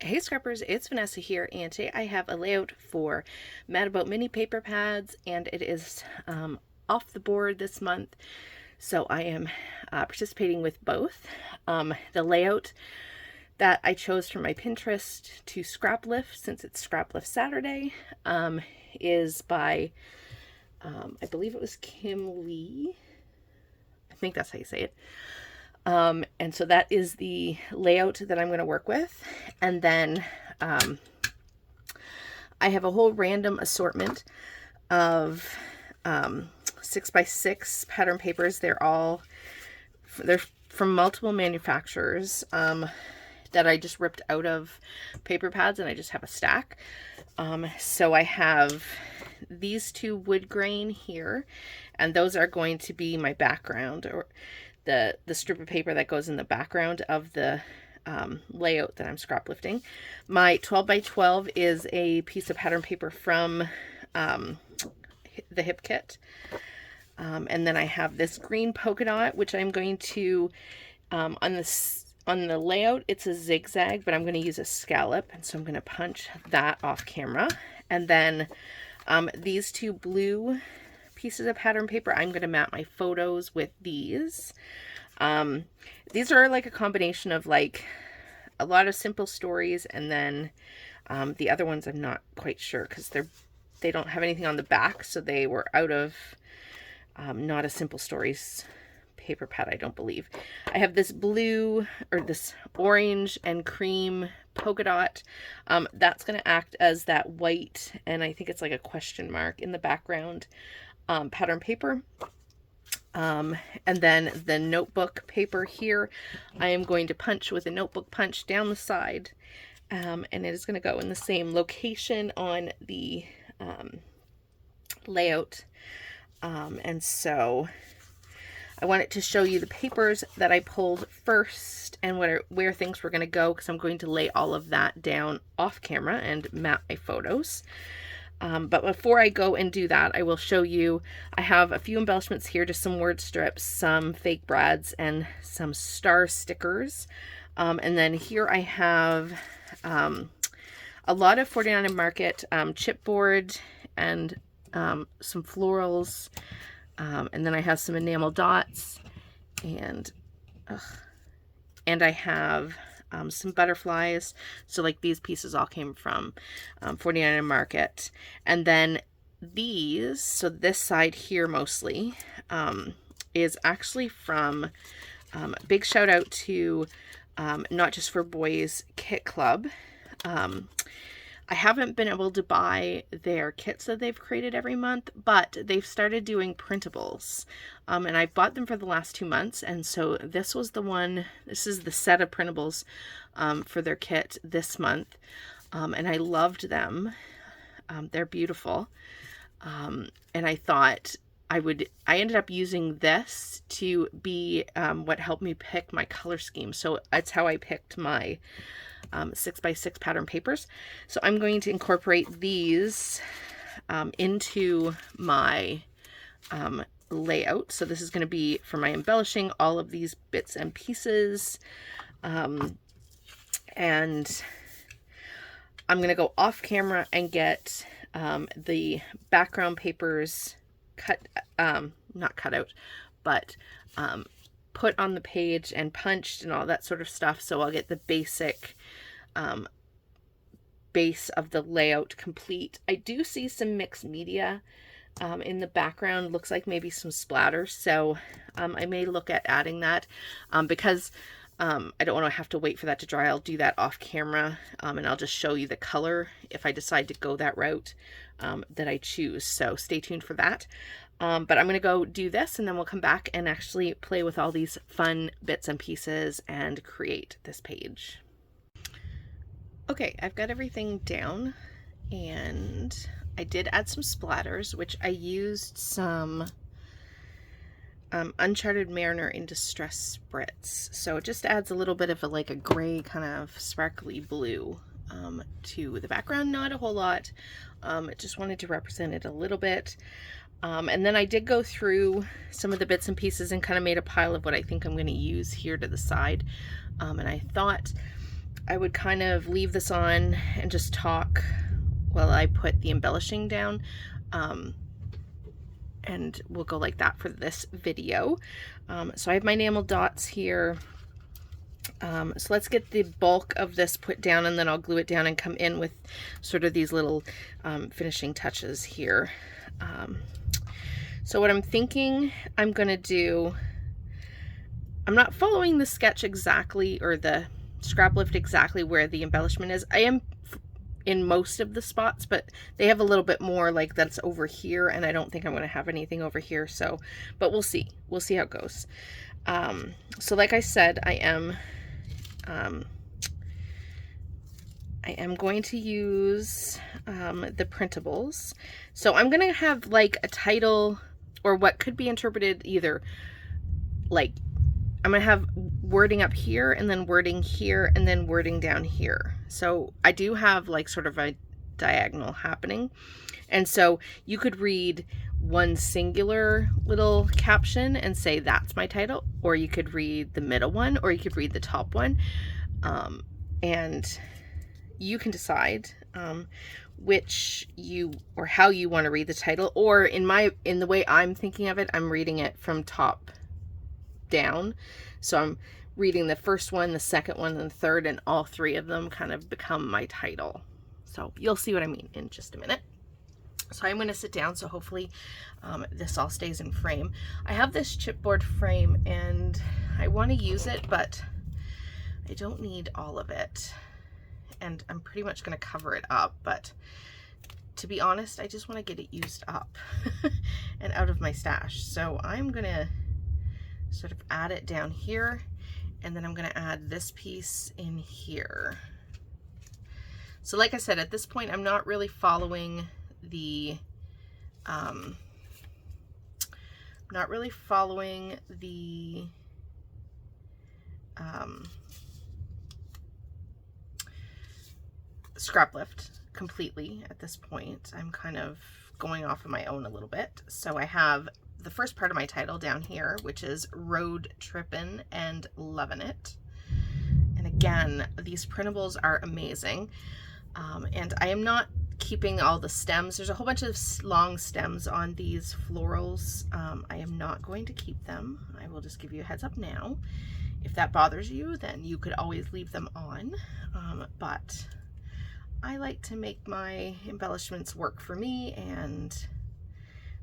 Hey scrappers, it's Vanessa here, and today I have a layout for Mad About Mini paper pads, and it is off the board this month, so I am participating with both. The layout that I chose from my Pinterest to scrap lift, since it's scrap lift Saturday, is by, I believe it was Kim Lee. I think that's how you say it. And so that is the layout that I'm going to work with. And then I have a whole random assortment of 6x6 pattern papers. They're from multiple manufacturers that I just ripped out of paper pads, and I just have a stack. So I have these two wood grain here, and those are going to be my background, or the strip of paper that goes in the background of the layout that I'm scrap lifting. My 12 by 12 is a piece of pattern paper from the Hip Kit. And then I have this green polka dot, which I'm going to, on the layout, it's a zigzag, but I'm going to use a scallop. And so I'm going to punch that off camera. And then these two blue pieces of pattern paper, I'm going to map my photos with these. These are like a combination of like a lot of simple stories, and then the other ones I'm not quite sure because they don't have anything on the back, so they were out of not a simple stories paper pad, I don't believe. I have this blue, or this orange and cream polka dot. That's going to act as that white, and I think it's like a question mark in the background pattern paper. And then the notebook paper here, I am going to punch with a notebook punch down the side, and it is going to go in the same location on the layout. And so I wanted to show you the papers that I pulled first and where things were going to go, because I'm going to lay all of that down off camera and map my photos. But before I go and do that, I will show you, I have a few embellishments here, just some word strips, some fake brads, and some star stickers. And then here I have a lot of 49 Market chipboard and some florals. And then I have some enamel dots, and I have some butterflies. So like these pieces all came from 49 Market. And then these, so this side here mostly, is actually from, big shout out to Not Just for Boys Kit Club. I haven't been able to buy their kits that they've created every month, but they've started doing printables. And I bought them for the last 2 months. And so this was the one, this is the set of printables for their kit this month. And I loved them. They're beautiful. And I thought I ended up using this to be what helped me pick my color scheme. So that's how I picked my 6x6 pattern papers. So I'm going to incorporate these into my layout. So this is going to be for my embellishing, all of these bits and pieces. And I'm going to go off camera and get the background papers not cut out, but put on the page and punched and all that sort of stuff. So I'll get the basic base of the layout complete. I do see some mixed media in the background. Looks like maybe some splatter. So I may look at adding that because I don't want to have to wait for that to dry. I'll do that off camera, and I'll just show you the color if I decide to go that route that I choose. So stay tuned for that. But I'm going to go do this, and then we'll come back and actually play with all these fun bits and pieces and create this page. Okay, I've got everything down, and I did add some splatters, which I used some Uncharted Mariner in Distress Spritz. So it just adds a little bit of like a gray kind of sparkly blue to the background. Not a whole lot. It just wanted to represent it a little bit. And then I did go through some of the bits and pieces and kind of made a pile of what I think I'm going to use here to the side. And I thought I would kind of leave this on and just talk while I put the embellishing down. And we'll go like that for this video. So I have my enamel dots here. So let's get the bulk of this put down, and then I'll glue it down and come in with sort of these little finishing touches here. So what I'm thinking I'm gonna do, I'm not following the sketch exactly, or the scrap lift exactly where the embellishment is. I am in most of the spots, but they have a little bit more like that's over here, and I don't think I'm going to have anything over here. So, but we'll see how it goes. So like I said, I am going to use the printables. So I'm going to have like a title, or what could be interpreted either like, I'm going to have wording up here, and then wording here, and then wording down here. So I do have like sort of a diagonal happening. And so you could read one singular little caption and say that's my title, or you could read the middle one, or you could read the top one. And you can decide which or how you want to read the title, or in the way I'm thinking of it, I'm reading it from top down. So I'm reading the first one, the second one, and the third, and all three of them kind of become my title. So you'll see what I mean in just a minute. So I'm going to sit down, so hopefully this all stays in frame. I have this chipboard frame and I want to use it, but I don't need all of it. And I'm pretty much going to cover it up, but to be honest, I just want to get it used up and out of my stash. So I'm going to sort of add it down here, and then I'm going to add this piece in here. So like I said, at this point I'm not really following the scrap lift completely at this point. I'm kind of going off of my own a little bit. So I have the first part of my title down here, which is Road Trippin' and Lovin' It. And again, these printables are amazing. And I am not keeping all the stems. There's a whole bunch of long stems on these florals. I am not going to keep them. I will just give you a heads up now. If that bothers you, then you could always leave them on. But I like to make my embellishments work for me, and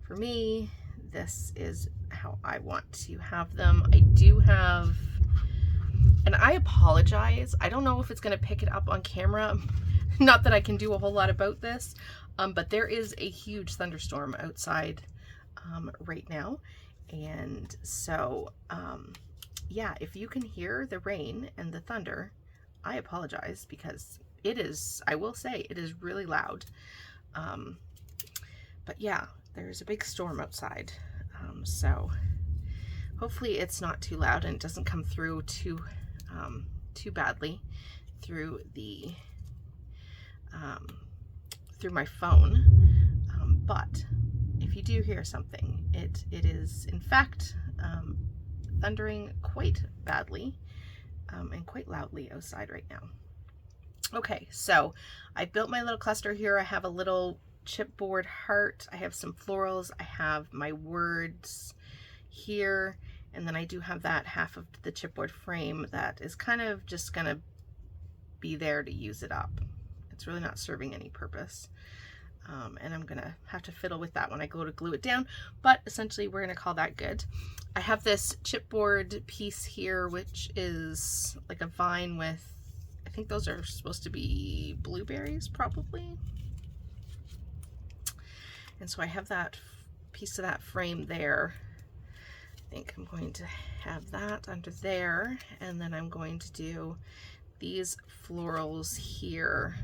for me, this is how I want to have them. I do have, and I apologize, I don't know if it's going to pick it up on camera. Not that I can do a whole lot about this, but there is a huge thunderstorm outside right now. And so, yeah, if you can hear the rain and the thunder, I apologize, because it is, I will say, it is really loud. But yeah, there's a big storm outside. So hopefully it's not too loud and it doesn't come through too badly through the through my phone. But if you do hear something, it is in fact thundering quite badly and quite loudly outside right now. Okay, so I built my little cluster here. I have a little chipboard heart, I have some florals, I have my words here, and then I do have that half of the chipboard frame that is kind of just gonna be there to use it up. It's really not serving any purpose. And I'm gonna have to fiddle with that when I go to glue it down, but essentially we're gonna call that good. I have this chipboard piece here, which is like a vine with, I think those are supposed to be blueberries probably. And so I have that piece of that frame there. I think I'm going to have that under there, and then I'm going to do these florals here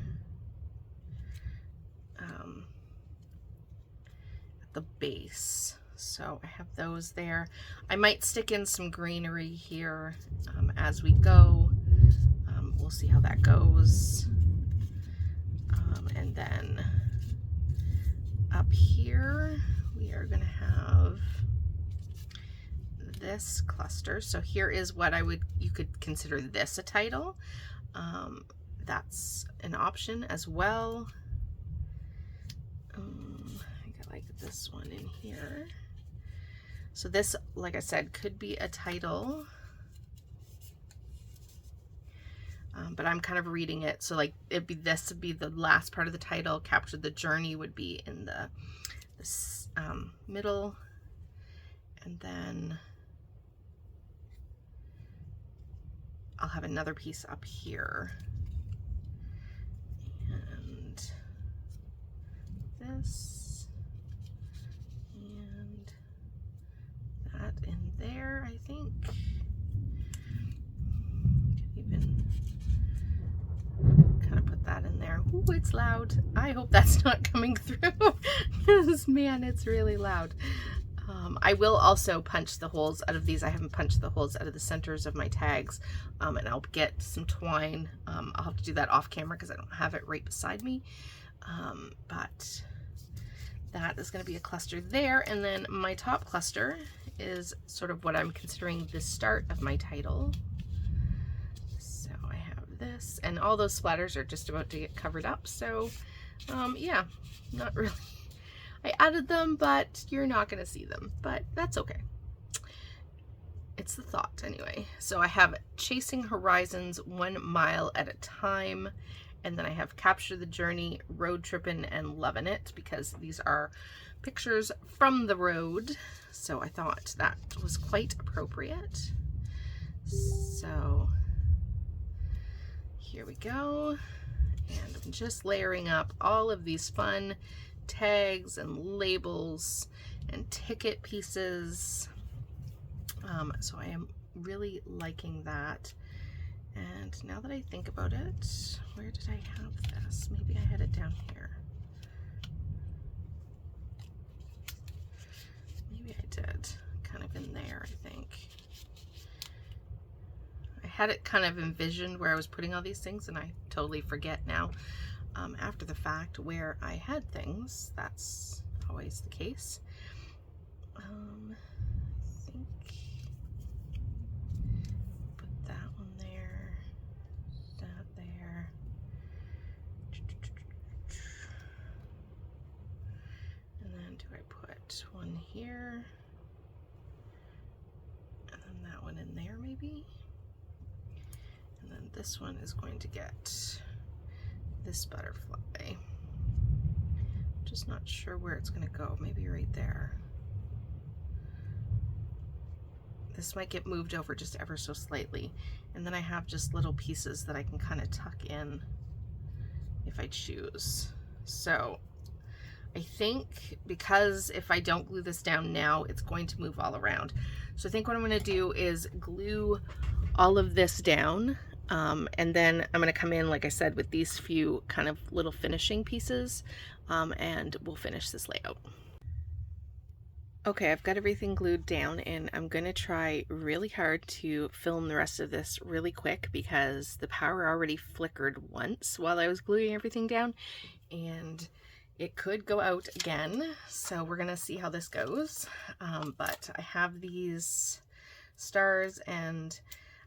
at the base. So I have those there. I might stick in some greenery here as we go. We'll see how that goes. And then up here we are going to have this cluster. So here is what you could consider this a title. that's an option as well. I think I like this one in here. So this, like I said, could be a title, but I'm kind of reading it. So like this would be the last part of the title. Capture the Journey would be in the middle, and then I'll have another piece up here, and this, and that in there, I think. Could even kind of put that in there. Ooh, it's loud. I hope that's not coming through, because man, it's really loud. I will also punch the holes out of these. I haven't punched the holes out of the centers of my tags, and I'll get some twine. I'll have to do that off camera because I don't have it right beside me, but that is going to be a cluster there. And then my top cluster is sort of what I'm considering the start of my title. So I have this, and all those splatters are just about to get covered up. So yeah, not really. I added them, but you're not going to see them, but that's okay. It's the thought anyway. So I have Chasing Horizons, 1 Mile at a Time, and then I have Capture the Journey, Road Trippin', and Lovin' It, because these are pictures from the road. So I thought that was quite appropriate. So here we go. And I'm just layering up all of these fun tags and labels and ticket pieces. So I am really liking that. And now that I think about it, where did I have this? Maybe I had it down here. Maybe I did, kind of in there, I think. I had it kind of envisioned where I was putting all these things, and I totally forget now. After the fact where I had things. That's always the case. I think put that one there, that there. And then do I put one here? And then that one in there maybe? And then this one is going to get this butterfly. Just not sure where it's going to go. Maybe right there. This might get moved over just ever so slightly. And then I have just little pieces that I can kind of tuck in if I choose. So I think because if I don't glue this down now, it's going to move all around. So I think what I'm going to do is glue all of this down. And then I'm going to come in, like I said, with these few kind of little finishing pieces, and we'll finish this layout. Okay, I've got everything glued down, and I'm going to try really hard to film the rest of this really quick because the power already flickered once while I was gluing everything down, and it could go out again. So we're going to see how this goes. But I have these stars, and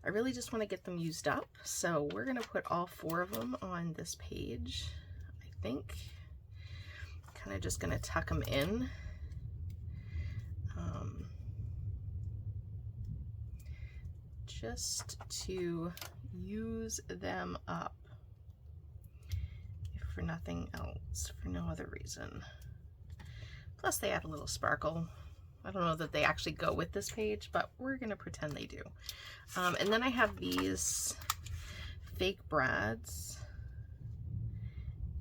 I really just want to get them used up. So we're going to put all 4 of them on this page, I think. Kind of just going to tuck them in. Just to use them up, if for nothing else, for no other reason. Plus they add a little sparkle. I don't know that they actually go with this page, but we're going to pretend they do. And then I have these fake brads,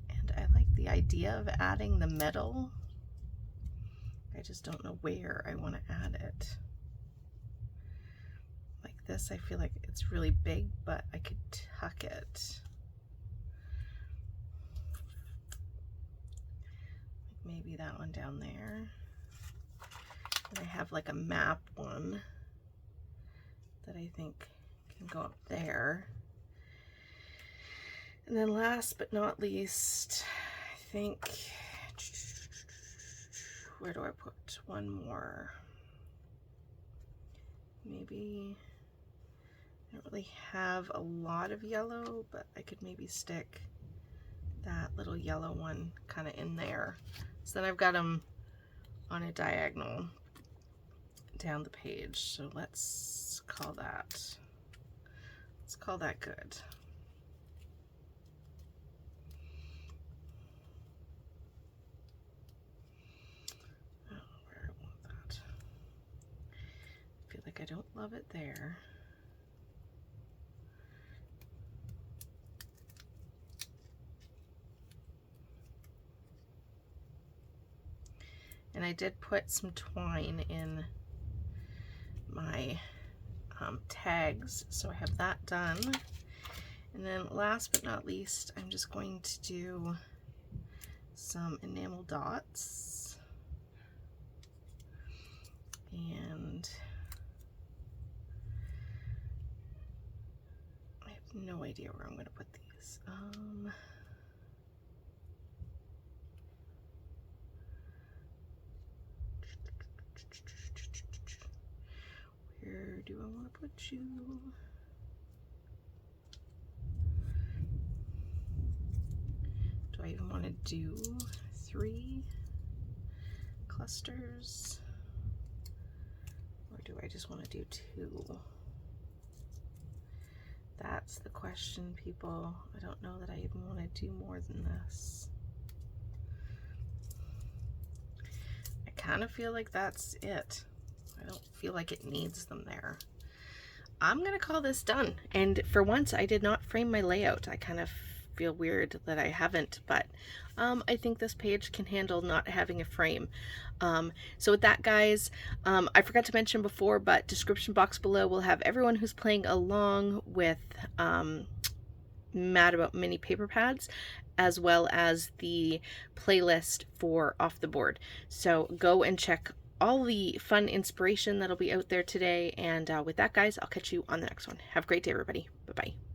and I like the idea of adding the metal. I just don't know where I want to add it. Like this, I feel like it's really big, but I could tuck it. Maybe that one down there. And I have like a map one that I think can go up there. And then last but not least, I think, where do I put one more? Maybe don't really have a lot of yellow, but I could maybe stick that little yellow one kind of in there. So then I've got them on a diagonal down the page. So let's call that good. Oh, where I want that. I feel like I don't love it there. And I did put some twine in my tags, so I have that done. And then last but not least, I'm just going to do some enamel dots. And I have no idea where I'm going to put these. Where do I want to put you? Do I even want to do 3 clusters? Or do I just want to do 2? That's the question, people. I don't know that I even want to do more than this. I kind of feel like that's it. I don't feel like it needs them there. I'm gonna call this done. And for once, I did not frame my layout. I kind of feel weird that I haven't, but I think this page can handle not having a frame. So with that, guys, I forgot to mention before, but description box below will have everyone who's playing along with Mad About Mini paper pads, as well as the playlist for Off the Board. So go and check all the fun inspiration that'll be out there today. And with that, guys, I'll catch you on the next one. Have a great day, everybody. Bye-bye.